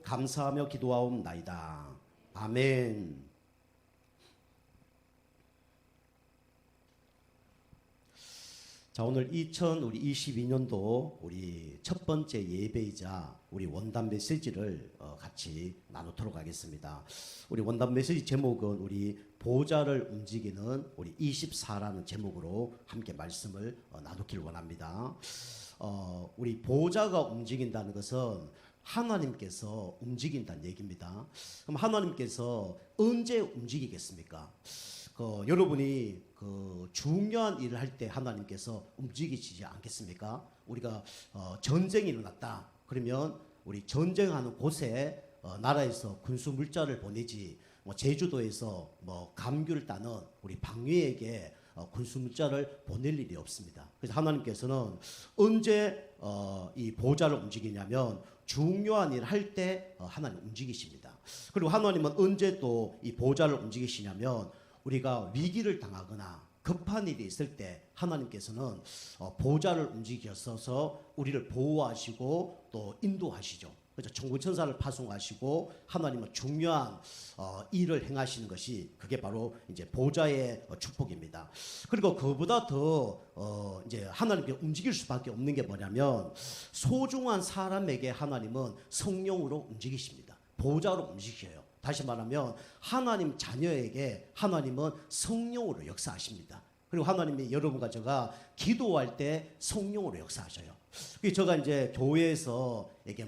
감사하며 기도하옵나이다. 아멘. 자, 오늘 2022년도 우리 첫 번째 예배이자 우리 원단 메시지를 같이 나누도록 하겠습니다. 우리 원단 메시지 제목은 우리 보좌를 움직이는 우리 24라는 제목으로 함께 말씀을 나누기를 원합니다. 우리 보좌가 움직인다는 것은 하나님께서 움직인다는 얘기입니다. 그럼 하나님께서 언제 움직이겠습니까? 여러분이 중요한 일을 할 때 하나님께서 움직이시지 않겠습니까? 우리가 전쟁이 일어났다. 그러면 우리 전쟁하는 곳에 나라에서 군수 물자를 보내지, 제주도에서 감귤을 따는 우리 방위에게 군수 물자를 보낼 일이 없습니다. 그래서 하나님께서는 언제 이 보좌를 움직이냐면 중요한 일을 할 때 하나님 움직이십니다. 그리고 하나님은 언제 또 이 보좌를 움직이시냐면 우리가 위기를 당하거나 급한 일이 있을 때 하나님께서는 보좌를 움직여서 우리를 보호하시고 또 인도하시죠. 그래서 천군천사를 파송하시고 하나님은 중요한 일을 행하시는 것이 그게 바로 이제 보좌의 축복입니다. 그리고 그보다 더 이제 하나님께 움직일 수밖에 없는 게 뭐냐면 소중한 사람에게 하나님은 성령으로 움직이십니다. 보좌로 움직여요. 다시 말하면 하나님 자녀에게 하나님은 성령으로 역사하십니다. 그리고 하나님이 여러분과 제가 기도할 때 성령으로 역사하셔요. 제가 이제 교회에서 이게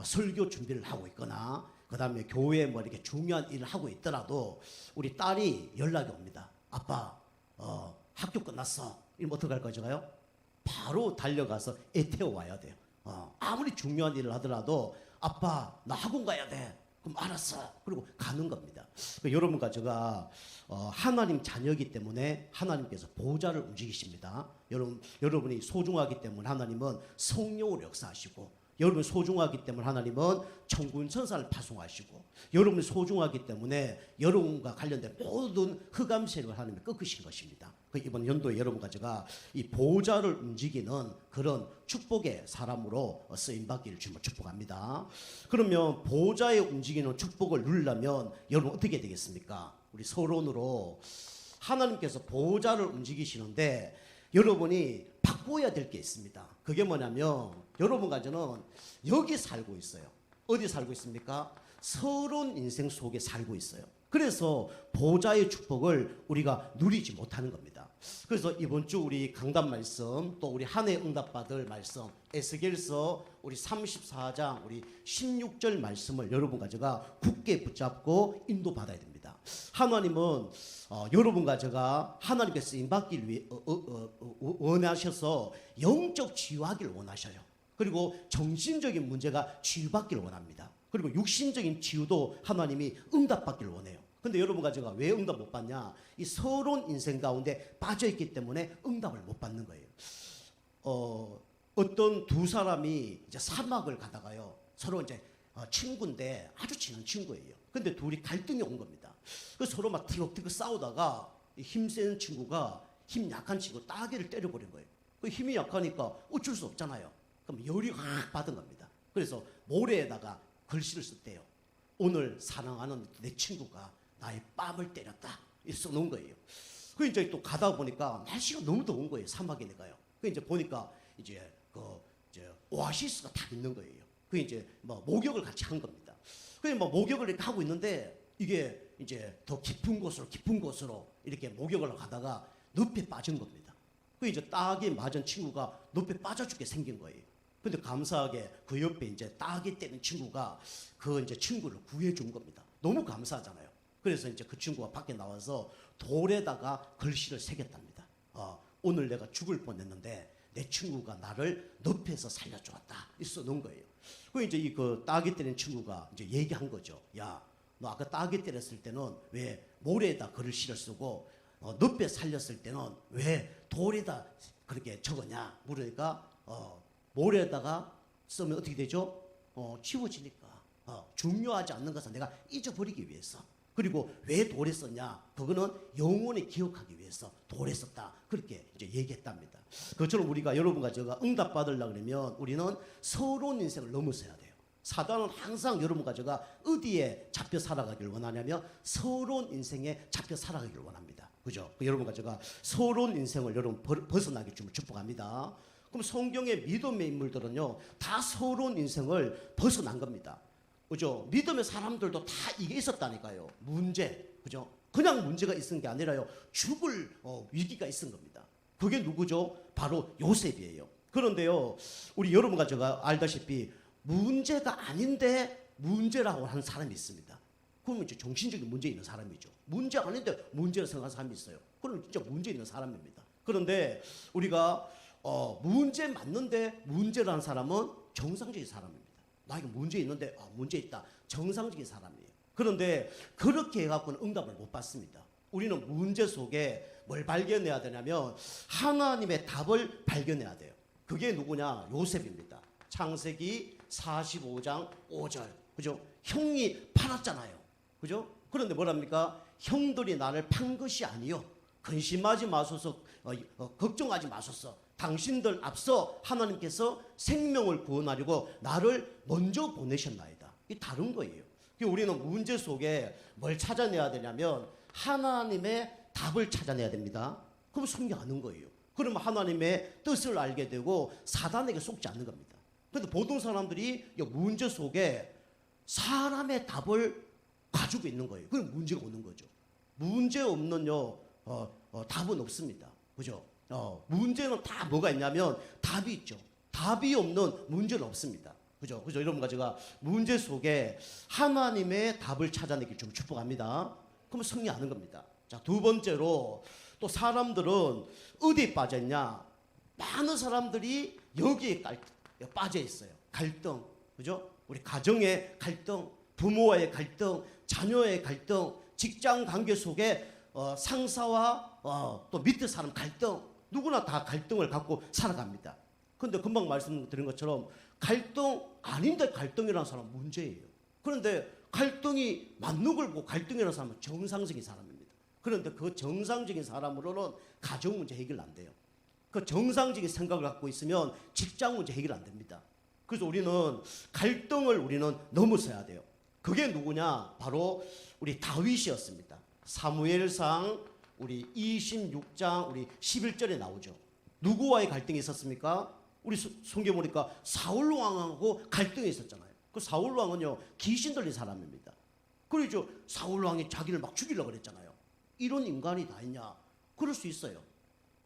설교 준비를 하고 있거나 그 다음에 교회에 이렇게 중요한 일을 하고 있더라도 우리 딸이 연락이 옵니다. 아빠, 학교 끝났어. 이러면 어떡할 거죠? 제가요? 바로 달려가서 애 태워와야 돼요. 아무리 중요한 일을 하더라도 아빠, 나 학원 가야 돼. 그럼 알았어. 그리고 가는 겁니다. 여러분과 제가 하나님 자녀이기 때문에 하나님께서 보좌를 움직이십니다. 여러분이 소중하기 때문에 하나님은 성령으로 역사하시고, 여러분이 소중하기 때문에 하나님은 천군천사를 파송하시고, 여러분이 소중하기 때문에 여러분과 관련된 모든 흑암 세력을 하나님이 꺾으신 것입니다. 이번 연도에 여러분과 제가 이 보좌를 움직이는 그런 축복의 사람으로 쓰임받기를 주님을 축복합니다. 그러면 보좌에 움직이는 축복을 누리려면 여러분 어떻게 되겠습니까? 우리 서론으로 하나님께서 보좌를 움직이시는데 여러분이 바꿔야 될 게 있습니다. 그게 뭐냐면 여러분과 저는 여기 살고 있어요. 어디 살고 있습니까? 서론 인생 속에 살고 있어요. 그래서 보좌의 축복을 우리가 누리지 못하는 겁니다. 그래서 이번 주 우리 강단 말씀, 또 우리 한 해 응답받을 말씀, 에스겔서 우리 34장 우리 16절 말씀을 여러분과 제가 굳게 붙잡고 인도받아야 됩니다. 하나님은 여러분과 제가 하나님께 쓰임받기를 위해 원하셔서 영적 치유하기를 원하셔요. 그리고 정신적인 문제가 치유받기를 원합니다. 그리고 육신적인 치유도 하나님이 응답받기를 원해요. 근데 여러분과 제가 왜 응답 못 받냐? 이 서론 인생 가운데 빠져있기 때문에 응답을 못 받는 거예요. 어떤 두 사람이 이제 사막을 가다가요. 서로 이제 친구인데 아주 친한 친구예요. 근데 둘이 갈등이 온 겁니다. 그래서 서로 막 티격태격 싸우다가 힘센 친구가 힘 약한 친구 따귀를 때려버린 거예요. 그 힘이 약하니까 어쩔 수 없잖아요. 그럼 열이 확 받은 겁니다. 그래서 모래에다가 글씨를 썼대요. 오늘 사랑하는 내 친구가 나의 뺨을 때렸다. 이렇게 써놓은 거예요. 그 이제 또 가다 보니까 날씨가 너무 더운 거예요. 사막이니까요. 그 이제 보니까 이제 오아시스가 다 있는 거예요. 그 이제 목욕을 같이 한 겁니다. 그 목욕을 이렇게 하고 있는데 이게 이제 더 깊은 곳으로 이렇게 목욕을 가다가 늪에 빠진 겁니다. 그 이제 딱이 맞은 친구가 늪에 빠져 죽게 생긴 거예요. 근데 감사하게 그 옆에 이제 딱이 때린 친구가 그 이제 친구를 구해준 겁니다. 너무 감사하잖아요. 그래서 이제 그 친구가 밖에 나와서 돌에다가 글씨를 새겼답니다. 오늘 내가 죽을 뻔했는데 내 친구가 나를 늪에서 살려주었다. 이 써놓은 거예요. 그 이제 그 딱이 때린 친구가 이제 얘기한 거죠. 야, 너 아까 딱이 때렸을 때는 왜 모래에다 글씨를 쓰고 늪에 살렸을 때는 왜 돌에다 그렇게 적었냐? 물으니까 모래에다가 쓰면 어떻게 되죠? 지워지니까. 중요하지 않는 것은 내가 잊어버리기 위해서. 그리고 왜 돌에 썼냐? 그거는 영원히 기억하기 위해서 돌에 썼다. 그렇게 이제 얘기했답니다. 그처럼 우리가 여러분과 제가 응답 받으려고 그러면 우리는 서러운 인생을 넘어서야 돼요. 사단은 항상 여러분과 제가 어디에 잡혀 살아가기를 원하냐면 서러운 인생에 잡혀 살아가기를 원합니다. 그죠? 여러분과 제가 서러운 인생을 여러분 벗어나기 좀 축복합니다. 그럼 성경의 믿음의 인물들은요, 다 서러운 인생을 벗어난 겁니다. 그죠? 믿음의 사람들도 다 이게 있었다니까요. 문제, 그죠? 그냥 문제가 있은 게 아니라요, 죽을 위기가 있은 겁니다. 그게 누구죠? 바로 요셉이에요. 그런데요, 우리 여러분과 제가 알다시피 문제가 아닌데 문제라고 하는 사람이 있습니다. 그러면 이제 정신적인 문제 있는 사람이죠. 문제가 아닌데 문제를 생각하는 사람이 있어요. 그러면 진짜 문제 있는 사람입니다. 그런데 우리가 문제 맞는데 문제라는 사람은 정상적인 사람입니다. 나에게 문제 있는데 문제 있다. 정상적인 사람이에요. 그런데 그렇게 해갖고는 응답을 못 받습니다. 우리는 문제 속에 뭘 발견해야 되냐면 하나님의 답을 발견해야 돼요. 그게 누구냐? 요셉입니다. 창세기 45장 5절. 그죠? 형이 팔았잖아요. 그죠? 그런데 뭐랍니까? 형들이 나를 판 것이 아니요. 근심하지 마소서, 걱정하지 마소서. 당신들 앞서 하나님께서 생명을 구원하려고 나를 먼저 보내셨나이다. 이 다른 거예요. 우리는 문제 속에 뭘 찾아내야 되냐면 하나님의 답을 찾아내야 됩니다. 그럼 승리하는 거예요. 그러면 하나님의 뜻을 알게 되고 사단에게 속지 않는 겁니다. 그런데 보통 사람들이 문제 속에 사람의 답을 가지고 있는 거예요. 그럼 문제가 오는 거죠. 문제 없는요, 답은 없습니다. 그죠? 문제는 다 뭐가 있냐면 답이 있죠. 답이 없는 문제는 없습니다. 그죠? 그죠? 여러분과 제가 문제 속에 하나님의 답을 찾아내기 좀 축복합니다. 그러면 승리하는 겁니다. 자, 두 번째로 또 사람들은 어디에 빠져 있냐? 많은 사람들이 여기에 빠져 있어요. 갈등, 그죠? 우리 가정의 갈등, 부모와의 갈등, 자녀의 갈등, 직장 관계 속에 상사와 또 밑에 사람 갈등, 누구나 다 갈등을 갖고 살아갑니다. 그런데 금방 말씀드린 것처럼 갈등 아닌데 갈등이라는 사람은 문제예요. 그런데 갈등이 맞는 걸 보고 갈등이라는 사람은 정상적인 사람입니다. 그런데 그 정상적인 사람으로는 가정 문제 해결 안 돼요. 그 정상적인 생각을 갖고 있으면 직장 문제 해결 안 됩니다. 그래서 우리는 갈등을 우리는 넘어서야 돼요. 그게 누구냐? 바로 우리 다윗이었습니다. 사무엘상 우리 26장 우리 11절에 나오죠. 누구와의 갈등이 있었습니까? 우리 성경 보니까 사울 왕하고 갈등이 있었잖아요. 그 사울 왕은요, 귀신 들린 사람입니다. 그러죠. 사울 왕이 자기를 막 죽이려고 그랬잖아요. 이런 인간이 다 있냐? 그럴 수 있어요.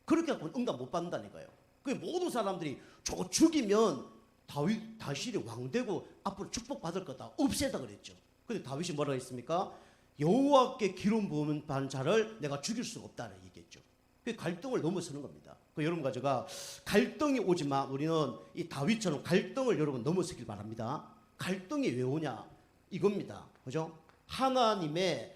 그렇게 하고 응답 못 받는다니까요. 그 모든 사람들이 저거 죽이면 다윗이 왕되고 앞으로 축복받을 거다. 없애다 그랬죠. 근데 다윗이 뭐라고 했습니까? 여호와께 기름 부은 자를 내가 죽일 수가 없다는 얘기했죠. 그 갈등을 넘어서는 겁니다. 그 여러분과 제가 갈등이 오지만 우리는 이 다윗처럼 갈등을 여러분 넘어서길 바랍니다. 갈등이 왜 오냐? 이겁니다. 그죠? 하나님의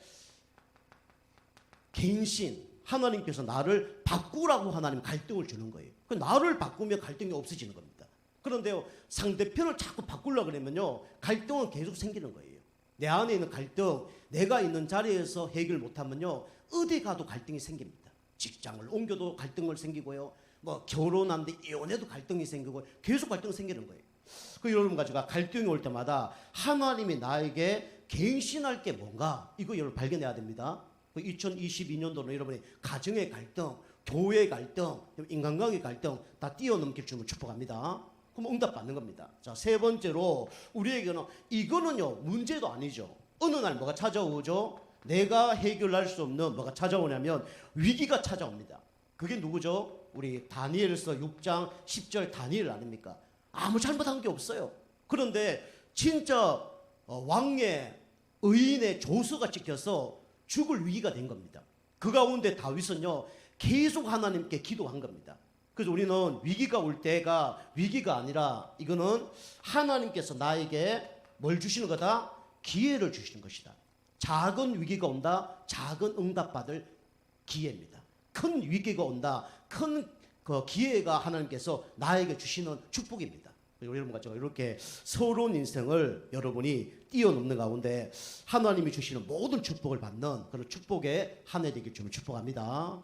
갱신, 하나님께서 나를 바꾸라고 하나님 갈등을 주는 거예요. 그 나를 바꾸면 갈등이 없어지는 겁니다. 그런데요, 상대편을 자꾸 바꾸려고 그러면요, 갈등은 계속 생기는 거예요. 내 안에 있는 갈등, 내가 있는 자리에서 해결 못하면요, 어디 가도 갈등이 생깁니다. 직장을 옮겨도 갈등을 생기고요, 뭐 결혼하는데 이혼해도 갈등이 생기고 계속 갈등이 생기는 거예요. 그 여러분과 제가 갈등이 올 때마다 하나님이 나에게 갱신할 게 뭔가 이거 여러분 발견해야 됩니다. 2022년도는 여러분의 가정의 갈등, 교회의 갈등, 인간관계의 갈등 다 뛰어넘길 줄 축복합니다. 그럼 응답 받는 겁니다. 자, 세 번째로 우리에게는 이거는요, 문제도 아니죠. 어느 날 뭐가 찾아오죠? 내가 해결할 수 없는 뭐가 찾아오냐면 위기가 찾아옵니다. 그게 누구죠? 우리 다니엘서 6장 10절 다니엘 아닙니까? 아무 잘못한 게 없어요. 그런데 진짜 왕의 의인의 조서가 찍혀서 죽을 위기가 된 겁니다. 그 가운데 다윗은요, 계속 하나님께 기도한 겁니다. 그래서 우리는 위기가 올 때가 위기가 아니라 이거는 하나님께서 나에게 뭘 주시는 거다? 기회를 주시는 것이다. 작은 위기가 온다. 작은 응답받을 기회입니다. 큰 위기가 온다. 큰 그 기회가 하나님께서 나에게 주시는 축복입니다. 여러분과 제가 이렇게 서러운 인생을 여러분이 뛰어넘는 가운데 하나님이 주시는 모든 축복을 받는 그런 축복의 한 해 되길 좀 축복합니다.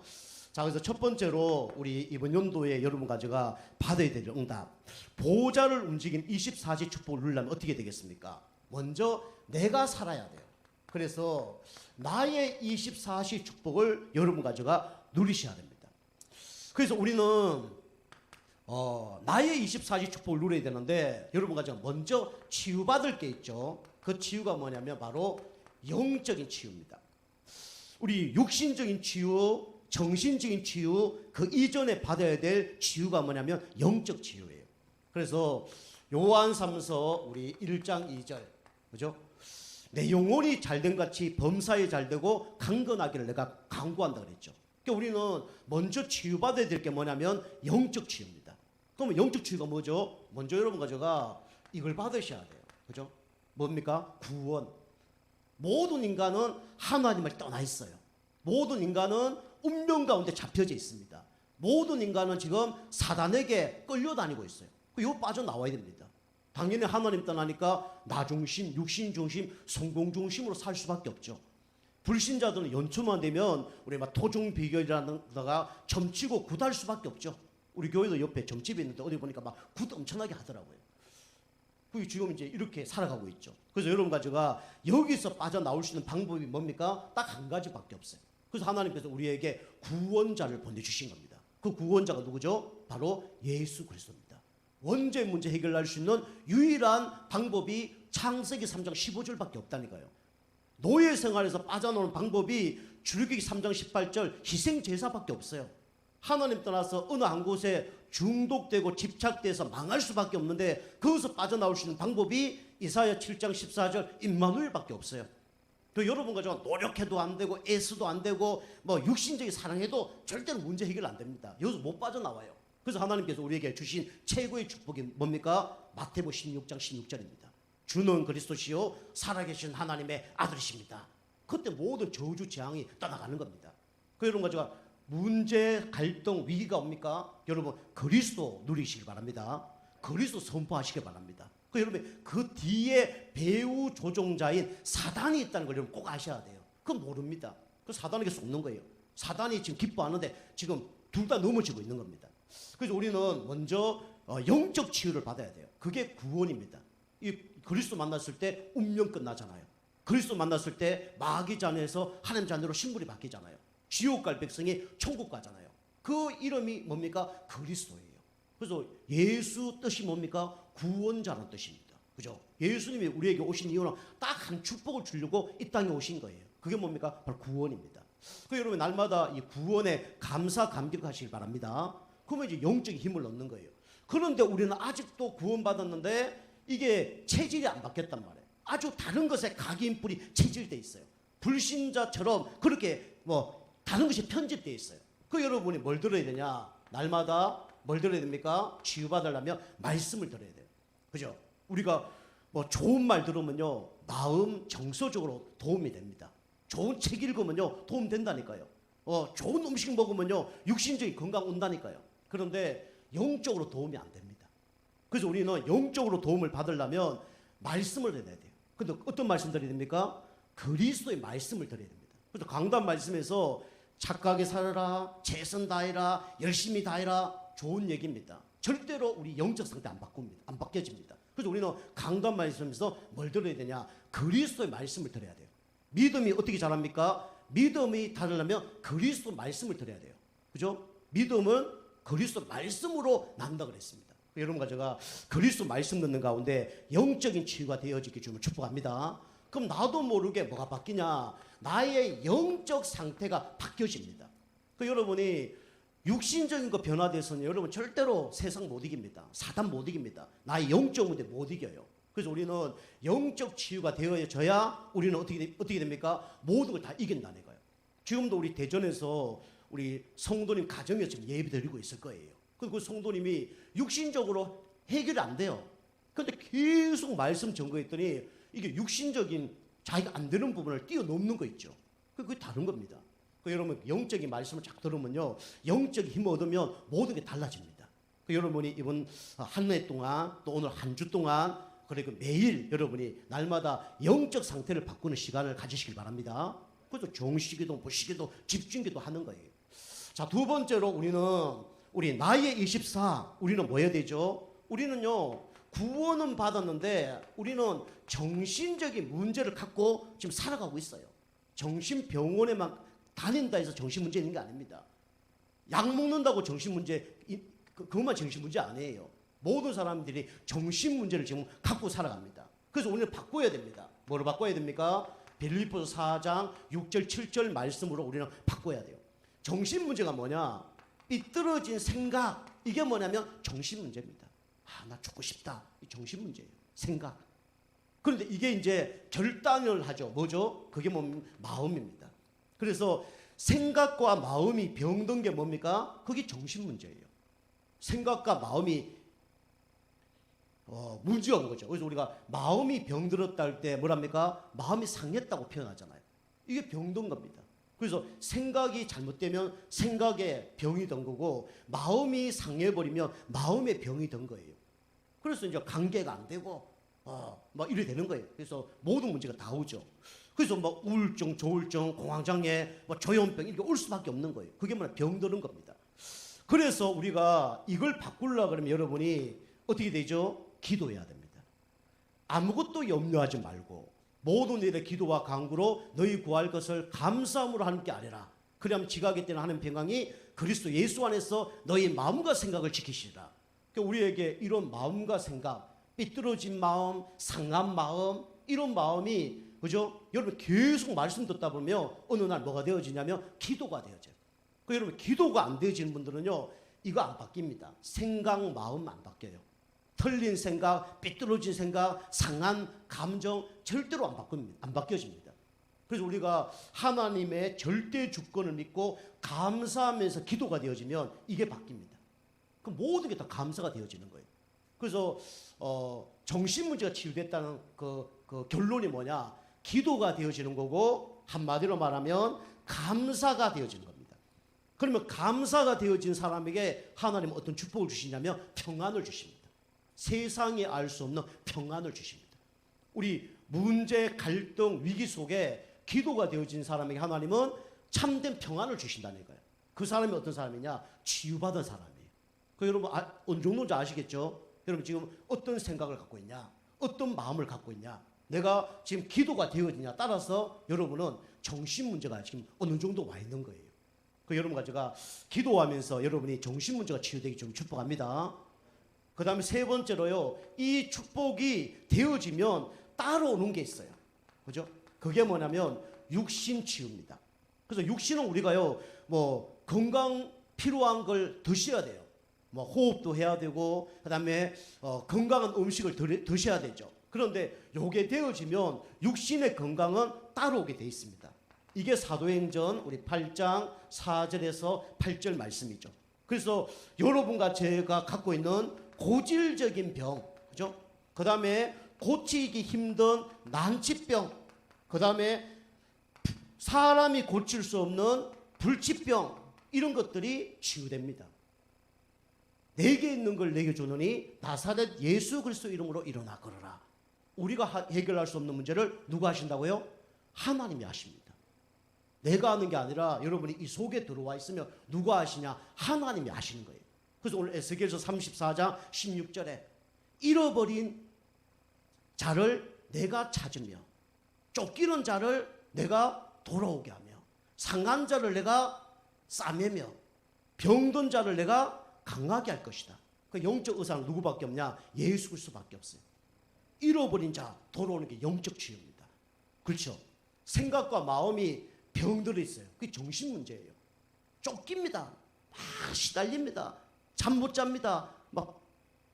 자, 그래서 첫 번째로 우리 이번 연도에 여러분과 제가 받아야 될 응답. 보호자를 움직이는 24시 축복을 누리려면 어떻게 되겠습니까? 먼저 내가 살아야 돼요. 그래서 나의 24시 축복을 여러분과 제가 누리셔야 됩니다. 그래서 우리는 나의 24시 축복을 누려야 되는데 여러분과 제가 먼저 치유받을 게 있죠. 그 치유가 뭐냐면 바로 영적인 치유입니다. 우리 육신적인 치유, 정신적인 치유, 그 이전에 받아야 될 치유가 뭐냐면 영적 치유예요. 그래서 요한삼서 우리 1장 2절, 그죠? 내 영혼이 잘된 같이 범사에 잘되고 강건하기를 내가 강구한다 그랬죠. 그러니까 우리는 먼저 치유받아야 될 게 뭐냐면 영적 치유입니다. 그러면 영적 치유가 뭐죠? 먼저 여러분과 제가 이걸 받으셔야 돼요. 그죠? 뭡니까? 구원. 모든 인간은 하나님을 떠나 있어요. 모든 인간은 운명 가운데 잡혀져 있습니다. 모든 인간은 지금 사단에게 끌려다니고 있어요. 이거 빠져나와야 됩니다. 당연히 하나님 떠나니까 나 중심, 육신 중심, 성공 중심으로 살 수밖에 없죠. 불신자들은 연초만 되면 우리 막 토종 비결이라든가 점치고 굿할 수밖에 없죠. 우리 교회도 옆에 점집이 있는데 어디 보니까 막 굿 엄청나게 하더라고요. 그게 지금 이제 이렇게 살아가고 있죠. 그래서 여러분과 제가 여기서 빠져나올 수 있는 방법이 뭡니까? 딱 한 가지밖에 없어요. 그래서 하나님께서 우리에게 구원자를 보내주신 겁니다. 그 구원자가 누구죠? 바로 예수 그리스도입니다. 원죄 문제 해결할 수 있는 유일한 방법이 창세기 3장 15절밖에 없다니까요. 노예 생활에서 빠져나오는 방법이 출애굽기 3장 18절 희생제사밖에 없어요. 하나님 떠나서 어느 한 곳에 중독되고 집착돼서 망할 수밖에 없는데 거기서 빠져나올 수 있는 방법이 이사야 7장 14절 임마누엘밖에 없어요. 그 여러분과 제가 노력해도 안 되고 애써도 안 되고 뭐 육신적인 사랑해도 절대로 문제 해결 안 됩니다. 여기서 못 빠져나와요. 그래서 하나님께서 우리에게 주신 최고의 축복이 뭡니까? 마태복음 16장 16절입니다. 주는 그리스도시요 살아계신 하나님의 아들이십니다. 그때 모든 저주 재앙이 떠나가는 겁니다. 그 여러분과 제가 문제, 갈등, 위기가 옵니까? 여러분 그리스도 누리시길 바랍니다. 그리스도 선포하시길 바랍니다. 그 여러분 그 뒤에 배후 조종자인 사단이 있다는 걸 여러분 꼭 아셔야 돼요. 그건 모릅니다. 그 사단에게 쏟는 거예요. 사단이 지금 기뻐하는데 지금 둘 다 넘어지고 있는 겁니다. 그래서 우리는 먼저 영적 치유를 받아야 돼요. 그게 구원입니다. 이 그리스도 만났을 때 운명 끝나잖아요. 그리스도 만났을 때 마귀 잔에서 하나님 잔으로 신분이 바뀌잖아요. 지옥 갈 백성이 천국 가잖아요. 그 이름이 뭡니까? 그리스도예요. 그래서 예수 뜻이 뭡니까? 구원자라는 뜻입니다. 그죠? 예수님이 우리에게 오신 이유는 딱 한 축복을 주려고 이 땅에 오신 거예요. 그게 뭡니까? 바로 구원입니다. 그 여러분 날마다 이 구원에 감사 감격하시길 바랍니다. 그러면 이제 영적인 힘을 얻는 거예요. 그런데 우리는 아직도 구원받았는데 이게 체질이 안 바뀌었단 말이에요. 아주 다른 것에 각인뿔이 체질돼 있어요. 불신자처럼 그렇게 뭐 다른 것이 편집돼 있어요. 그 여러분이 뭘 들어야 되냐? 날마다 뭘 들어야 됩니까? 치유받으려면 말씀을 들어야 돼요. 그죠? 우리가 뭐 좋은 말 들으면요 마음 정서적으로 도움이 됩니다. 좋은 책 읽으면요 도움 된다니까요. 좋은 음식 먹으면요 육신적인 건강 온다니까요. 그런데 영적으로 도움이 안 됩니다. 그래서 우리는 영적으로 도움을 받으려면 말씀을 드려야 돼요. 근데 어떤 말씀 드려야 됩니까? 그리스도의 말씀을 드려야 됩니다. 그래서 강단 말씀에서 착하게 살아라, 최선 다해라, 열심히 다해라 좋은 얘기입니다. 절대로 우리 영적 상태 안 바꿉니다. 안 바뀌어집니다. 그래서 우리는 강단 말씀에서 뭘 들어야 되냐? 그리스도의 말씀을 들어야 돼요. 믿음이 어떻게 자랍니까? 믿음이 다르려면 그리스도 말씀을 들어야 돼요. 그죠? 믿음은 그리스도 말씀으로 난다 그랬습니다. 여러분과 제가 그리스도 말씀 듣는 가운데 영적인 치유가 되어지기 주면 축복합니다. 그럼 나도 모르게 뭐가 바뀌냐? 나의 영적 상태가 바뀌어집니다. 그 여러분이 육신적인 거 변화돼서는 여러분 절대로 세상 못 이깁니다. 사단 못 이깁니다. 나의 영적 문제 못 이겨요. 그래서 우리는 영적 치유가 되어져야 우리는 어떻게 됩니까? 모든 걸 다 이긴다는 거예요. 지금도 우리 대전에서 우리 성도님 가정에 지금 예배 드리고 있을 거예요. 그 성도님이 육신적으로 해결이 안 돼요. 그런데 계속 말씀 전거했더니 이게 육신적인 자기가 안 되는 부분을 뛰어넘는 거 있죠. 그게 다른 겁니다. 여러분 영적인 말씀을 쫙 들으면요 영적 힘을 얻으면 모든 게 달라집니다. 여러분이 이번 한 해 동안 또 오늘 한 주 동안 그리고 매일 여러분이 날마다 영적 상태를 바꾸는 시간을 가지시길 바랍니다. 그래서 정시기도, 무시기도, 집중기도 하는 거예요. 자, 두 번째로 우리 나의 24, 우리는 뭐 해야 되죠? 우리는요, 구원은 받았는데 우리는 정신적인 문제를 갖고 지금 살아가고 있어요. 정신병원에만 다닌다 해서 정신 문제 있는 게 아닙니다. 약 먹는다고 정신 문제, 그것만 정신 문제 아니에요. 모든 사람들이 정신 문제를 지금 갖고 살아갑니다. 그래서 우리는 바꿔야 됩니다. 뭐를 바꿔야 됩니까? 빌립보서 4장 6절 7절 말씀으로 우리는 바꿔야 돼요. 정신 문제가 뭐냐? 삐뚤어진 생각, 이게 뭐냐면 정신 문제입니다. 나 죽고 싶다. 이 정신 문제예요. 생각. 그런데 이게 이제 결단을 하죠. 뭐죠? 그게 마음입니다. 그래서 생각과 마음이 병든 게 뭡니까? 그게 정신 문제예요. 생각과 마음이 문제가 온 거죠. 그래서 우리가 마음이 병들었다 할 때 뭐랍니까? 마음이 상했다고 표현하잖아요. 이게 병든 겁니다. 그래서 생각이 잘못되면 생각에 병이 든 거고, 마음이 상해버리면 마음에 병이 든 거예요. 그래서 이제 관계가 안 되고 막 이래 되는 거예요. 그래서 모든 문제가 다 오죠. 그래서 뭐 우울증, 조울증, 공황장애, 뭐 조현병 이렇게 올 수밖에 없는 거예요. 그게 뭐냐? 병드는 겁니다. 그래서 우리가 이걸 바꾸려고 그러면 여러분이 어떻게 되죠? 기도해야 됩니다. 아무것도 염려하지 말고 모든 일에 기도와 간구로 너희 구할 것을 감사함으로 하나님께 아뢰라. 그리하면 지각에 때는 하는 평강이 그리스도 예수 안에서 너희 마음과 생각을 지키시리라. 그러니까 우리에게 이런 마음과 생각, 삐뚤어진 마음, 상한 마음, 이런 마음이, 그죠? 여러분 계속 말씀 듣다 보면 어느 날 뭐가 되어지냐면 기도가 되어져요. 그 여러분 기도가 안 되어지는 분들은요, 이거 안 바뀝니다. 생각, 마음 안 바뀌어요. 틀린 생각, 삐뚤어진 생각, 상한 감정 절대로 안 바뀌어집니다. 그래서 우리가 하나님의 절대 주권을 믿고 감사하면서 기도가 되어지면 이게 바뀝니다. 그 모든 게 다 감사가 되어지는 거예요. 그래서 정신 문제가 치유됐다는 그 결론이 뭐냐? 기도가 되어지는 거고, 한마디로 말하면 감사가 되어지는 겁니다. 그러면 감사가 되어진 사람에게 하나님은 어떤 축복을 주시냐면 평안을 주십니다. 세상이 알 수 없는 평안을 주십니다. 우리 문제, 갈등, 위기 속에 기도가 되어진 사람에게 하나님은 참된 평안을 주신다는 거예요. 그 사람이 어떤 사람이냐? 치유받은 사람이에요. 그 여러분 어느 정도인지 아시겠죠? 여러분 지금 어떤 생각을 갖고 있냐? 어떤 마음을 갖고 있냐? 내가 지금 기도가 되어지냐 따라서 여러분은 정신 문제가 지금 어느 정도 와 있는 거예요. 그 여러분과 제가 기도하면서 여러분이 정신 문제가 치유되기 좀 축복합니다. 그 다음에 세 번째로요, 이 축복이 되어지면 따라오는 게 있어요. 그죠? 그게 뭐냐면 육신 치유입니다. 그래서 육신은 우리가요, 뭐 건강 필요한 걸 드셔야 돼요. 뭐 호흡도 해야 되고, 그 다음에 건강한 음식을 드셔야 되죠. 그런데 요게 되어지면 육신의 건강은 따라오게 돼 있습니다. 이게 사도행전 우리 8장 4절에서 8절 말씀이죠. 그래서 여러분과 제가 갖고 있는 고질적인 병, 그죠? 그 다음에 고치기 힘든 난치병, 그 다음에 사람이 고칠 수 없는 불치병, 이런 것들이 치유됩니다. 내게 있는 걸 내게 주노니 나사렛 예수 그리스도 이름으로 일어나 걸어라. 우리가 해결할 수 없는 문제를 누가 하신다고요? 하나님이 하십니다. 내가 하는 게 아니라 여러분이 이 속에 들어와 있으면 누가 하시냐? 하나님이 하시는 거예요. 그래서 오늘 에스겔서 34장 16절에 잃어버린 자를 내가 찾으며 쫓기는 자를 내가 돌아오게 하며 상한 자를 내가 싸매며 병든 자를 내가 강하게 할 것이다. 그 영적 의사는 누구밖에 없냐? 예수 그리스도밖에 없어요. 잃어버린 자 돌아오는 게 영적 치유입니다. 그렇죠? 생각과 마음이 병들어 있어요. 그게 정신 문제예요. 쫓깁니다. 막 시달립니다. 잠 못 잡니다. 막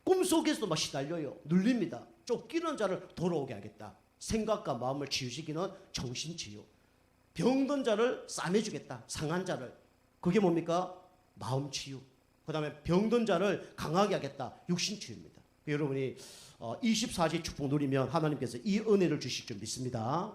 꿈속에서도 막 시달려요. 눌립니다. 쫓기는 자를 돌아오게 하겠다. 생각과 마음을 치유시키는 정신치유. 병든 자를 싸매주겠다. 상한 자를. 그게 뭡니까? 마음치유. 그 다음에 병든 자를 강하게 하겠다. 육신치유입니다. 여러분이 24시 축복 누리면 하나님께서 이 은혜를 주실 줄 믿습니다.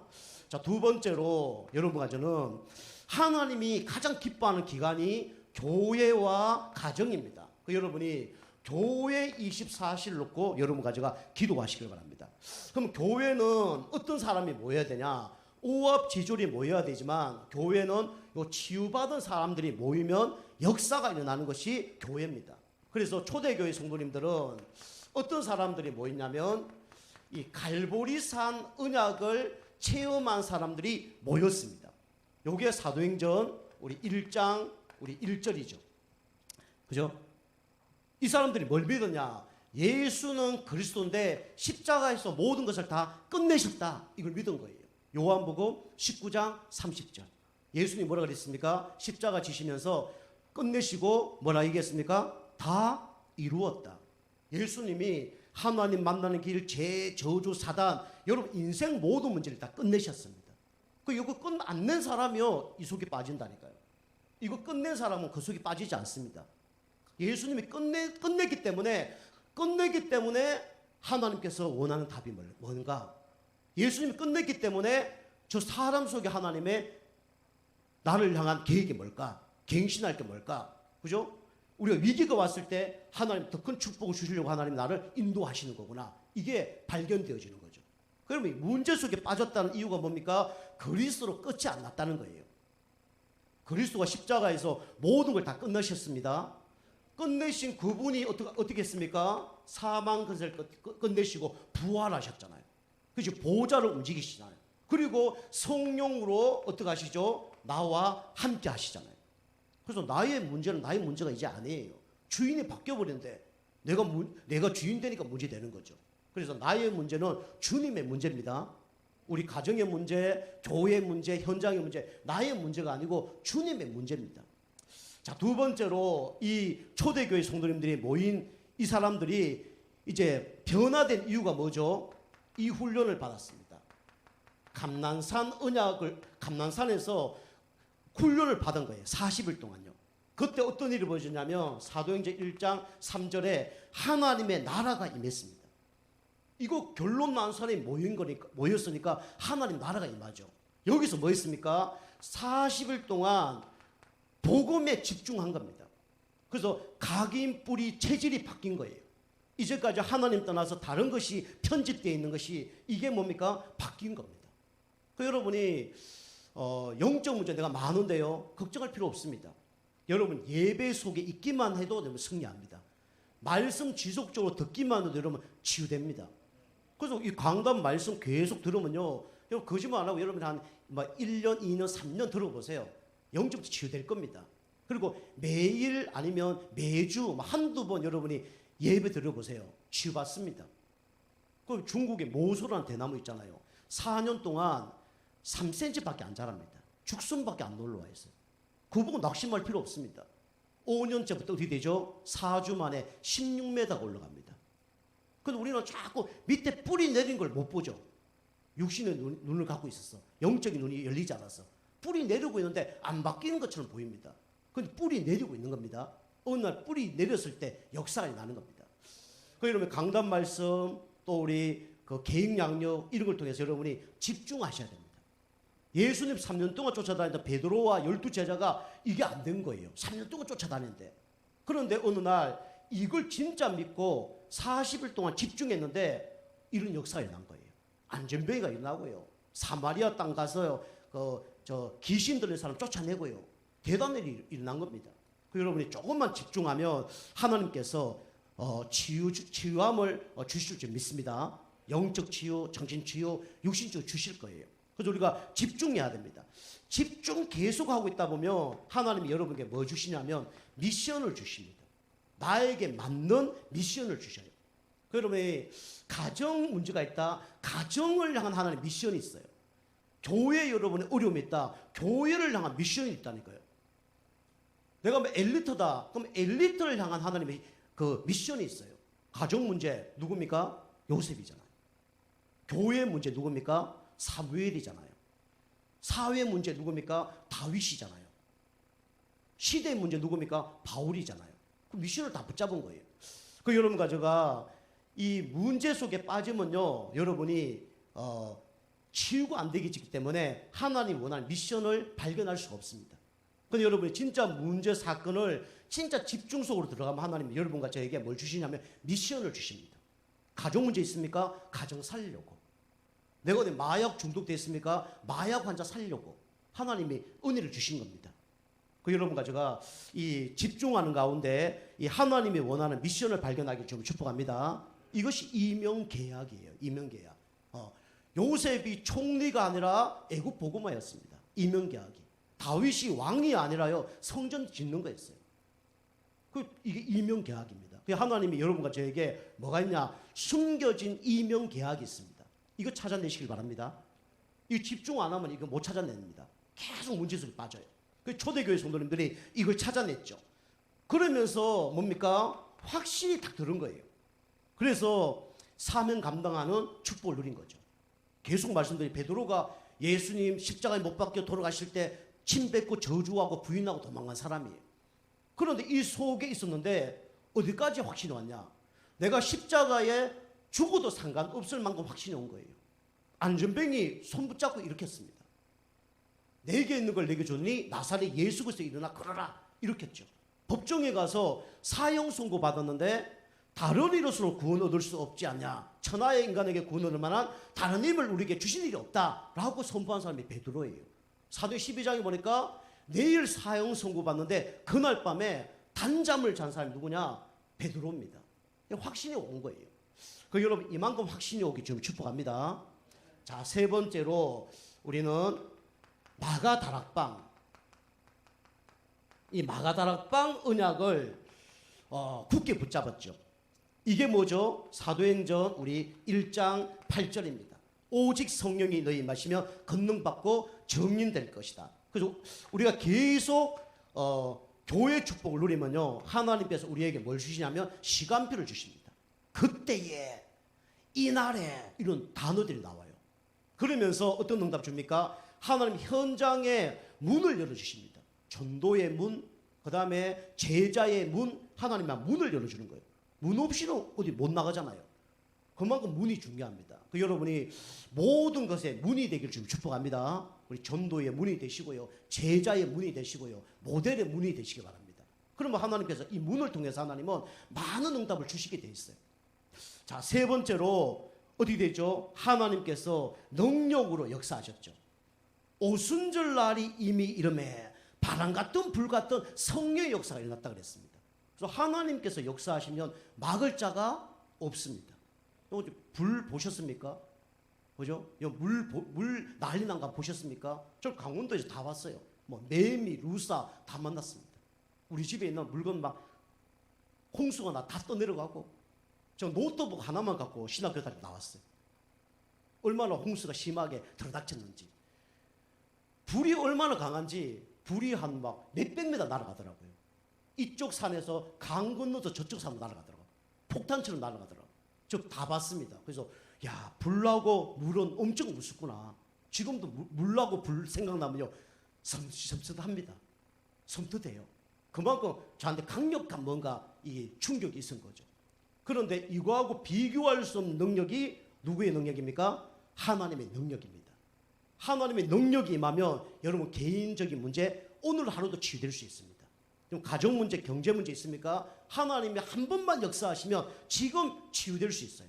자, 두 번째로 여러분과 저는 하나님이 가장 기뻐하는 기간이 교회와 가정입니다. 여러분이 교회 24시를 놓고 여러분과 제가 기도하시길 바랍니다. 그럼 교회는 어떤 사람이 모여야 되냐? 오합지졸이 모여야 되지만 교회는 요 치유받은 사람들이 모이면 역사가 일어나는 것이 교회입니다. 그래서 초대교회 성도님들은 어떤 사람들이 모였냐면 이 갈보리산 언약을 체험한 사람들이 모였습니다. 요게 사도행전 우리 1장 우리 1절이죠. 그죠? 이 사람들이 뭘 믿었냐? 예수는 그리스도인데 십자가에서 모든 것을 다 끝내셨다. 이걸 믿은 거예요. 요한복음 19장 30절. 예수님이 뭐라 그랬습니까? 십자가 지시면서 끝내시고 뭐라 얘기했습니까? 다 이루었다. 예수님이 하나님 만나는 길, 죄, 저주, 사단, 여러분 인생 모든 문제를 다 끝내셨습니다. 이거 끝 안 낸 사람이요 이 속에 빠진다니까요. 이거 끝낸 사람은 그 속에 빠지지 않습니다. 예수님이 끝냈기 때문에 하나님께서 원하는 답이 뭔가? 예수님이 끝냈기 때문에 저 사람 속에 하나님의 나를 향한 계획이 뭘까? 갱신할 게 뭘까? 그죠? 우리가 위기가 왔을 때 하나님 더 큰 축복을 주시려고 하나님 나를 인도하시는 거구나. 이게 발견되어지는 거죠. 그러면 문제 속에 빠졌다는 이유가 뭡니까? 그리스도로 끝이 안 났다는 거예요. 그리스도가 십자가에서 모든 걸 다 끝내셨습니다. 끝내신 그분이 어떻게 했습니까? 사망 것을 끝내시고 부활하셨잖아요. 그래서 보좌를 움직이시잖아요. 그리고 성령으로 어떻게 하시죠? 나와 함께 하시잖아요. 그래서 나의 문제가 이제 아니에요. 주인이 바뀌어버렸는데 내가 주인 되니까 문제 되는 거죠. 그래서 나의 문제는 주님의 문제입니다. 우리 가정의 문제, 교회의 문제, 현장의 문제, 나의 문제가 아니고 주님의 문제입니다. 자, 두 번째로 이 초대교회 성도님들이 모인 이 사람들이 이제 변화된 이유가 뭐죠? 이 훈련을 받았습니다. 감난산에서 훈련을 받은 거예요. 40일 동안요. 그때 어떤 일이 벌어졌냐면 사도행전 1장 3절에 하나님의 나라가 임했습니다. 이거 결론 난 사람이 모였으니까 하나님 나라가 임하죠. 여기서 뭐 했습니까? 40일 동안 복음에 집중한 겁니다. 그래서 각인 뿌리 체질이 바뀐 거예요. 이제까지 하나님 떠나서 다른 것이 편집되어 있는 것이 이게 뭡니까? 바뀐 겁니다. 여러분이 영적 문제 내가 많은데요. 걱정할 필요 없습니다. 여러분 예배 속에 있기만 해도 여러분 승리합니다. 말씀 지속적으로 듣기만 해도 여러분 치유됩니다. 그래서 이 강단 말씀 계속 들으면요. 여러분 거짓말 안 하고 여러분 한 1년, 2년, 3년 들어보세요. 영적으로 치유될 겁니다. 그리고 매일 아니면 매주 한두 번 여러분이 예배 들어보세요. 치유받습니다. 그 중국에 모소라는 대나무 있잖아요. 4년 동안 3cm밖에 안 자랍니다. 죽순밖에 안 놀러와 있어요. 그거 보고 낙심할 필요 없습니다. 5년째부터 어떻게 되죠? 4주 만에 16m가 올라갑니다. 근데 우리는 자꾸 밑에 뿌리 내린 걸 못 보죠. 육신의 눈을 갖고 있었어. 영적인 눈이 열리지 않았어. 뿌리 내리고 있는데 안 바뀌는 것처럼 보입니다. 근데 뿌리 내리고 있는 겁니다. 어느 날 뿌리 내렸을 때 역사가 나는 겁니다. 여러분 강단 말씀 또 우리 그 계획 양력 이런 걸 통해서 여러분이 집중하셔야 됩니다. 예수님 3년 동안 쫓아다니던 베드로와 12 제자가 이게 안 된 거예요. 3년 동안 쫓아다녔는데. 그런데 어느 날 이걸 진짜 믿고 40일 동안 집중했는데 이런 역사가 일어난 거예요. 안전병이가 일어나고요. 사마리아 땅 가서 귀신 들린 사람 쫓아내고요. 대단한 일이 일어난 겁니다. 여러분이 조금만 집중하면 하나님께서 치유함을 주실 줄 믿습니다. 영적 치유, 정신 치유, 육신 치유 주실 거예요. 그래서 우리가 집중해야 됩니다. 집중 계속하고 있다 보면 하나님이 여러분에게 뭐 주시냐면 미션을 주십니다. 나에게 맞는 미션을 주셔요. 여러분이 가정 문제가 있다. 가정을 향한 하나님의 미션이 있어요. 교회 여러분의 어려움이 있다. 교회를 향한 미션이 있다니까요. 내가 뭐 엘리트다. 그럼 엘리트를 향한 하나님의 그 미션이 있어요. 가정 문제 누굽니까? 요셉이잖아요. 교회 문제 누굽니까? 사무엘이잖아요. 사회 문제 누굽니까? 다윗이잖아요. 시대 문제 누굽니까? 바울이잖아요. 그 미션을 다 붙잡은 거예요. 여러분과 제가 이 문제 속에 빠지면요, 여러분이 치유가 안 되기 때문에 하나님 원하는 미션을 발견할 수가 없습니다. 근데 여러분이 진짜 문제 사건을 진짜 집중 속으로 들어가면 하나님이 여러분과 저에게 뭘 주시냐면 미션을 주십니다. 가정 문제 있습니까? 가정 살리려고. 내가 어디 마약 중독됐습니까? 마약 환자 살리려고 하나님이 은혜를 주신 겁니다. 그 여러분과 제가 이 집중하는 가운데 이 하나님이 원하는 미션을 발견하기 좀 축복합니다. 이것이 이명계약이에요. 이명계약. 요셉이 총리가 아니라 애국 보고마였습니다. 이명계약이. 다윗이 왕이 아니라요 성전 짓는 거였어요. 이게 이명계약입니다. 하나님이 여러분과 저에게 뭐가 있냐? 숨겨진 이명계약이 있습니다. 이거 찾아내시길 바랍니다. 이 집중 안 하면 이거 못 찾아냅니다. 계속 문제 속에 빠져요. 초대교회 성도님들이 이걸 찾아냈죠. 그러면서 뭡니까? 확신이 딱 들은 거예요. 그래서 사명 감당하는 축복을 누린 거죠. 계속 말씀드린 베드로가 예수님 십자가에 못 박혀 돌아가실 때 침 뱉고 저주하고 부인하고 도망간 사람이에요. 그런데 이 속에 있었는데 어디까지 확신이 왔냐? 내가 십자가에 죽어도 상관없을 만큼 확신이 온 거예요. 안전병이 손 붙잡고 일으켰습니다. 내게 있는 걸 내게 줬니? 나사렛 예수 그리스도 일어나 걸어라 일으켰죠. 법정에 가서 사형 선고 받았는데 다른 이로서 구원 얻을 수 없지 않냐? 천하의 인간에게 구원 얻을 만한 다른 힘을 우리에게 주신 일이 없다라고 선포한 사람이 베드로예요. 사도행 12장에 보니까 내일 사형 선고 받는데 그날 밤에 단잠을 잔 사람이 누구냐? 베드로입니다. 확신이 온 거예요. 여러분 이만큼 확신이 오기 좀 축복합니다. 자, 세 번째로 우리는 마가다락방. 이 마가다락방 언약을 굳게 붙잡았죠. 이게 뭐죠? 사도행전 우리 1장 8절입니다. 오직 성령이 너희 임하시면 권능받고 증인될 것이다. 그래서 우리가 계속 교회 축복을 누리면요 하나님께서 우리에게 뭘 주시냐면 시간표를 주십니다. 그때에 이날에 이런 단어들이 나와요. 그러면서 어떤 응답 줍니까? 하나님 현장에 문을 열어주십니다. 전도의 문, 그 다음에 제자의 문, 하나님이 문을 열어주는 거예요. 문 없이는 어디 못 나가잖아요. 그만큼 문이 중요합니다. 여러분이 모든 것에 문이 되기를 좀 축복합니다. 우리 전도의 문이 되시고요, 제자의 문이 되시고요, 모델의 문이 되시기 바랍니다. 그러면 하나님께서 이 문을 통해서 하나님은 많은 응답을 주시게 돼 있어요. 자, 세 번째로 어떻게 되죠? 하나님께서 능력으로 역사하셨죠. 오순절 날이 이미 이름에 바람 같은 불 같은 성령의 역사가 일어났다 그랬습니다. 그래서 하나님께서 역사하시면 막을 자가 없습니다. 불 보셨습니까? 그죠? 물 난리 난 거 보셨습니까? 저 강원도에서 다 봤어요. 매미, 루사 다 만났습니다. 우리 집에 있는 물건 막 홍수가 다 떠내려가고 저 노트북 하나만 갖고 신학교 다니고 나왔어요. 얼마나 홍수가 심하게 들어닥쳤는지. 불이 얼마나 강한지 불이 한 몇백 미터 날아가더라고요. 이쪽 산에서 강 건너서 저쪽 산으로 날아가더라고요. 폭탄처럼 날아가더라고요. 저 다 봤습니다. 그래서 야, 불나고 물은 엄청 무섭구나. 지금도 물나고 불 생각나면요 섬찟합니다. 섬뜩해요. 그만큼 저한테 강력한 뭔가 이 충격이 있은 거죠. 그런데 이거하고 비교할 수 없는 능력이 누구의 능력입니까? 하나님의 능력입니다. 하나님의 능력이 임하면 여러분 개인적인 문제 오늘 하루도 치유될 수 있습니다. 가정 문제, 경제 문제 있습니까? 하나님이 한 번만 역사하시면 지금 치유될 수 있어요.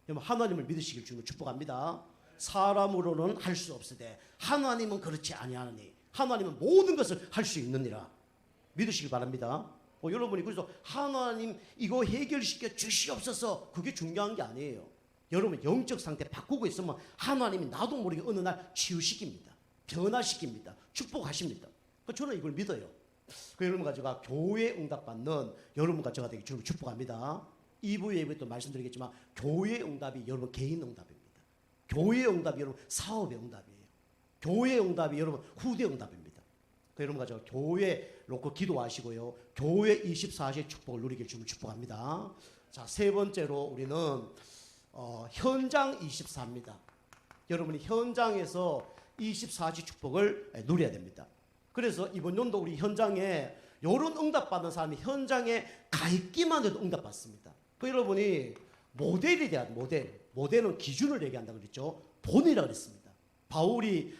여러분 하나님을 믿으시길 주님을 축복합니다. 사람으로는 할 수 없으되 하나님은 그렇지 아니하느니 하나님은 모든 것을 할 수 있느니라 믿으시길 바랍니다. 여러분이 그래서 하나님 이거 해결시켜 주시옵소서 그게 중요한 게 아니에요. 여러분 영적 상태 바꾸고 있으면 하나님이 나도 모르게 어느 날 치유시킵니다. 변화시킵니다. 축복하십니다. 저는 이걸 믿어요. 여러분과 제가 교회 응답받는 여러분과 제가 되게 주님을 축복합니다. 2부 예배도 말씀드리겠지만 교회 응답이 여러분 개인 응답입니다. 교회 응답이 여러분 사업의 응답이에요. 교회 응답이 여러분 후대 응답입니다. 여러분과 제가 교회 놓고 기도하시고요. 교회 24시의 축복을 누리길 주님을 축복합니다. 자, 세 번째로 우리는 현장 24입니다. 여러분이 현장에서 24시 축복을 누려야 됩니다. 그래서 이번 연도 우리 현장에 이런 응답받는 사람이 현장에 가 있기만 해도 응답받습니다. 여러분이 모델이 돼야 돼. 모델은 기준을 얘기한다 그랬죠. 본이라 그랬습니다. 바울이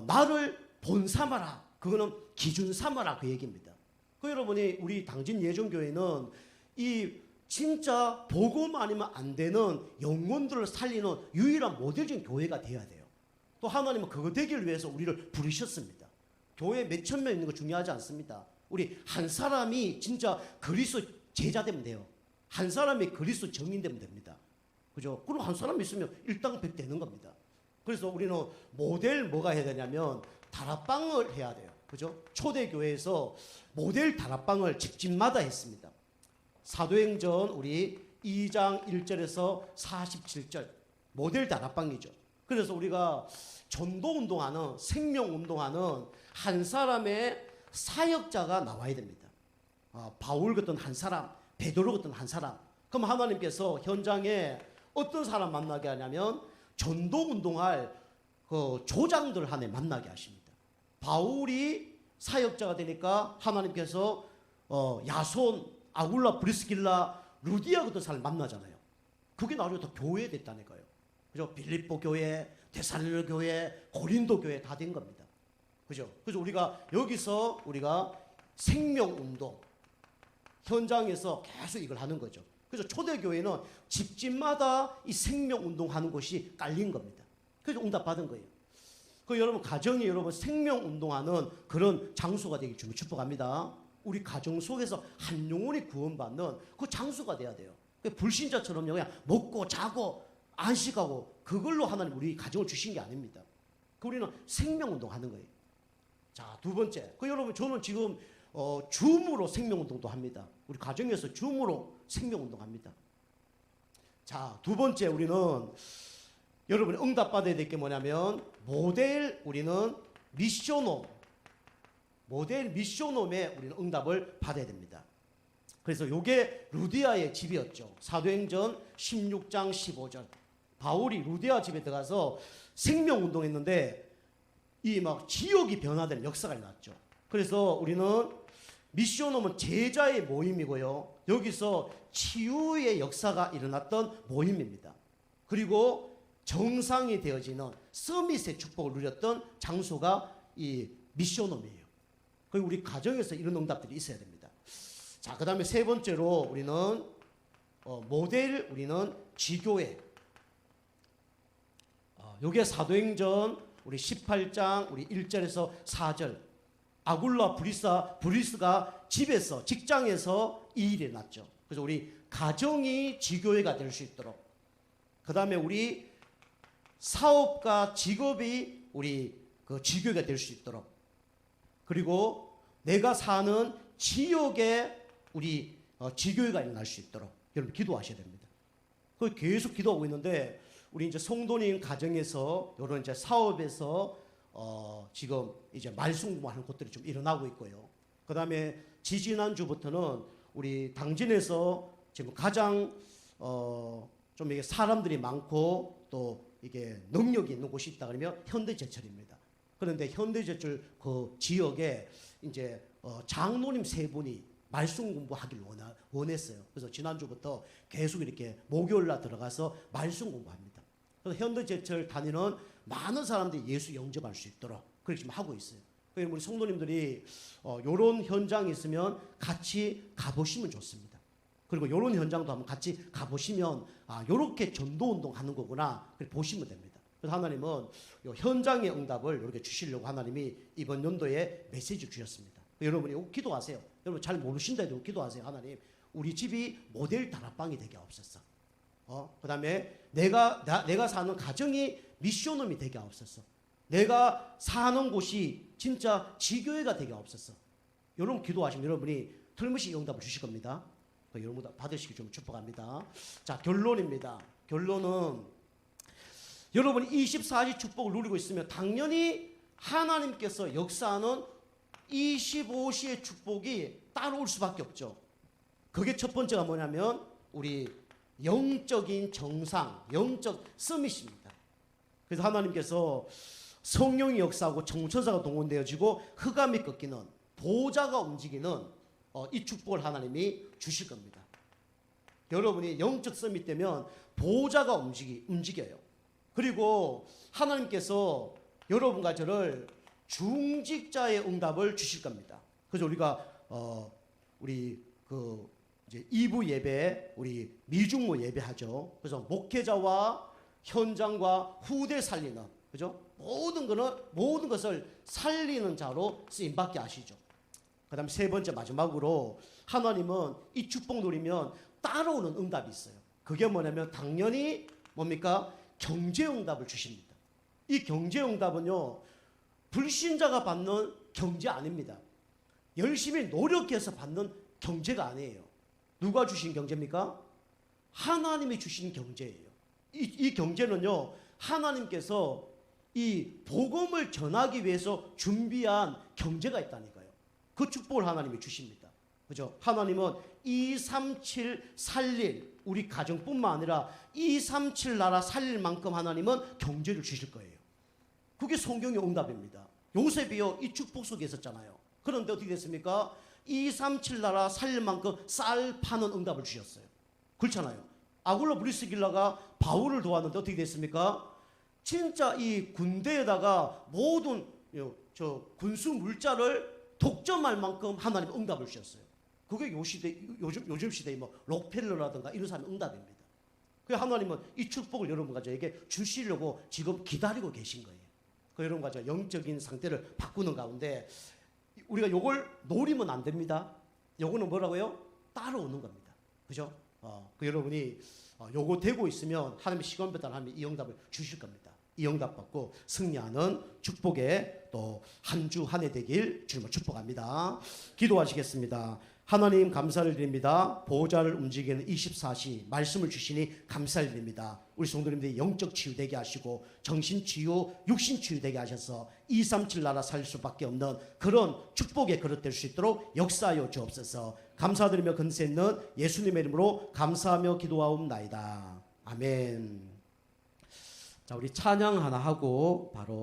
나를 본 삼아라. 그거는 기준 삼아라 그 얘기입니다. 여러분이 우리 당진 예정교회는 이 진짜 복음 아니면 안 되는 영혼들을 살리는 유일한 모델적인 교회가 되어야 돼요. 또 하나님은 그거 되기를 위해서 우리를 부르셨습니다. 교회 몇천 명 있는 거 중요하지 않습니다. 우리 한 사람이 진짜 그리스도 제자 되면 돼요. 한 사람이 그리스도 증인 되면 됩니다. 그죠? 그리고 한 사람 있으면 일당백 되는 겁니다. 그래서 우리는 모델 뭐가 해야 되냐면 다락방을 해야 돼요. 그죠? 초대교회에서 모델 다락방을 집집마다 했습니다. 사도행전 우리 2장 1절에서 47절 모델 다락방이죠. 그래서 우리가 전도운동하는 생명운동하는 한 사람의 사역자가 나와야 됩니다. 바울 같은 한 사람, 베드로 같은 한 사람. 그럼 하나님께서 현장에 어떤 사람 만나게 하냐면 전도운동할 그 조장들 한해 만나게 하십니다. 바울이 사역자가 되니까 하나님께서 야손, 아굴라, 브리스길라, 루디아 같은 사람 만나잖아요. 그게 나중에 더 교회 됐다니까요. 그죠? 빌립보 교회, 데살로니가 교회, 고린도 교회 다 된 겁니다. 그죠? 그래서 우리가 여기서 우리가 생명운동 현장에서 계속 이걸 하는 거죠. 그래서 초대교회는 집집마다 이 생명운동하는 곳이 깔린 겁니다. 그래서 응답받은 거예요. 그 여러분 가정이 여러분 생명운동하는 그런 장소가 되길 주님 축복합니다. 우리 가정 속에서 한 영혼이 구원받는 그 장소가 돼야 돼요. 불신자처럼요 그냥 먹고 자고 안식하고 그걸로 하나님 우리 가정을 주신 게 아닙니다. 우리는 생명운동하는 거예요. 자, 두 번째. 여러분 저는 지금 줌으로 생명운동도 합니다. 우리 가정에서 줌으로 생명운동합니다. 자, 두 번째 우리는 여러분이 응답받아야 될 게 뭐냐면 우리는 모델 미션홈에 우리는 응답을 받아야 됩니다. 그래서 이게 루디아의 집이었죠. 사도행전 16장 15절 바울이 루디아 집에 들어가서 생명운동했는데 이 막 지역이 변화되는 역사가 일어났죠. 그래서 우리는 미션홈은 제자의 모임이고요. 여기서 치유의 역사가 일어났던 모임입니다. 그리고 정상이 되어지는 서밋의 축복을 누렸던 장소가 이 미션홈이에요. 그리고 우리 가정에서 이런 응답들이 있어야 됩니다. 자, 그 다음에 세 번째로 우리는 우리는 지교회. 요게 사도행전 우리 18장 우리 1절에서 4절 아굴라 브리스가 집에서 직장에서 이 일이 났죠. 그래서 우리 가정이 지교회가 될 수 있도록 그 다음에 우리 사업과 직업이 우리 그 지교회가 될 수 있도록 그리고 내가 사는 지역에 우리 지교회가 일어날 수 있도록 여러분 기도하셔야 됩니다. 그 계속 기도하고 있는데 우리 이제 성도님 가정에서 이런 이제 사업에서 지금 이제 말씀 공부하는 곳들이 좀 일어나고 있고요. 그 다음에 지지난주부터는 우리 당진에서 지금 가장 좀 이게 사람들이 많고 또 이게 능력이 있는 곳이 있다 그러면 현대제철입니다. 그런데 현대제철 그 지역에 이제 장로님 세 분이 말씀 공부하기를 원했어요. 그래서 지난주부터 계속 이렇게 목요일날 들어가서 말씀 공부합니다. 그래서 현대제철 다니는 많은 사람들이 예수 영접할 수 있도록 그렇게 지금 하고 있어요. 그래서 우리 성도님들이 이런 현장이 있으면 같이 가보시면 좋습니다. 그리고 이런 현장도 한번 같이 가보시면 이렇게 전도운동 하는 거구나 보시면 됩니다. 그래서 하나님은 현장의 응답을 이렇게 주시려고 하나님이 이번 연도에 메시지 주셨습니다. 여러분이 기도하세요. 여러분 잘 모르신다 해도 기도하세요. 하나님 우리 집이 모델 다락방이 되게 없었어. 그 다음에 내가 사는 가정이 미션홈이 되게 없었어. 내가 사는 곳이 진짜 지교회가 되게 없었어. 여러분 기도하시면 여러분이 틀림없이 응답을 주실 겁니다. 여러분 받으시기 좀 축복합니다. 자, 결론입니다. 결론은 여러분이 24시 축복을 누리고 있으면 당연히 하나님께서 역사하는 25시의 축복이 따라올 수밖에 없죠. 그게 첫 번째가 뭐냐면 우리 영적인 정상, 영적 서밋입니다. 그래서 하나님께서 성령이 역사하고 청천사가 동원되어지고 흑암이 꺾이는 보좌가 움직이는 이 축복을 하나님이 주실 겁니다. 여러분이 영적 서밋 되면 보좌가 움직여요. 그리고 하나님께서 여러분과 저를 중직자의 응답을 주실 겁니다. 그래서 우리가 우리 그 이제 2부 예배, 우리 미중모 예배하죠. 그래서 목회자와 현장과 후대 살리는, 그죠? 모든 것을 살리는 자로 쓰임 받게 하시죠. 그다음 세 번째 마지막으로 하나님은 이 축복 누리면 따라오는 응답이 있어요. 그게 뭐냐면 당연히 뭡니까? 경제 응답을 주십니다. 이 경제 응답은요, 불신자가 받는 경제 아닙니다. 열심히 노력해서 받는 경제가 아니에요. 누가 주신 경제입니까? 하나님이 주신 경제예요. 이 경제는요, 하나님께서 이 복음을 전하기 위해서 준비한 경제가 있다니까요. 그 축복을 하나님이 주십니다. 그죠? 하나님은 237 살릴 우리 가정뿐만 아니라 237 나라 살릴 만큼 하나님은 경제를 주실 거예요. 그게 성경의 응답입니다. 요셉이요, 이 축복 속에 있었잖아요. 그런데 어떻게 됐습니까? 237 나라 살릴 만큼 쌀 파는 응답을 주셨어요. 그렇잖아요. 아굴로 브리스길라가 바울을 도왔는데 어떻게 됐습니까? 진짜 이 군대에다가 모든 군수 물자를 독점할 만큼 하나님 응답을 주셨어요. 그게 요즘 시대의 뭐 록펠러라든가 이런 사람의 응답입니다. 그 하나님은 이 축복을 여러분 가져에게 주시려고 지금 기다리고 계신 거예요. 그 여러분 가져 영적인 상태를 바꾸는 가운데 우리가 요걸 노리면 안 됩니다. 요거는 뭐라고요? 따라오는 겁니다. 그죠? 그 여러분이 요거 되고 있으면 하나님의 시간별로 하나님이 이 응답을 주실 겁니다. 이 응답 받고 승리하는 축복에 또 한 주 한 해 되길 주님을 축복합니다. 기도하시겠습니다. 하나님 감사를 드립니다. 보호자를 움직이는 24시 말씀을 주시니 감사를 드립니다. 우리 성도님들이 영적 치유되게 하시고 정신 치유, 육신 치유되게 하셔서 237 나라 살 수밖에 없는 그런 축복의 그릇 될 수 있도록 역사하여 주옵소서. 감사드리며 근세 있는 예수님의 이름으로 감사하며 기도하옵나이다. 아멘. 자, 우리 찬양 하나 하고 바로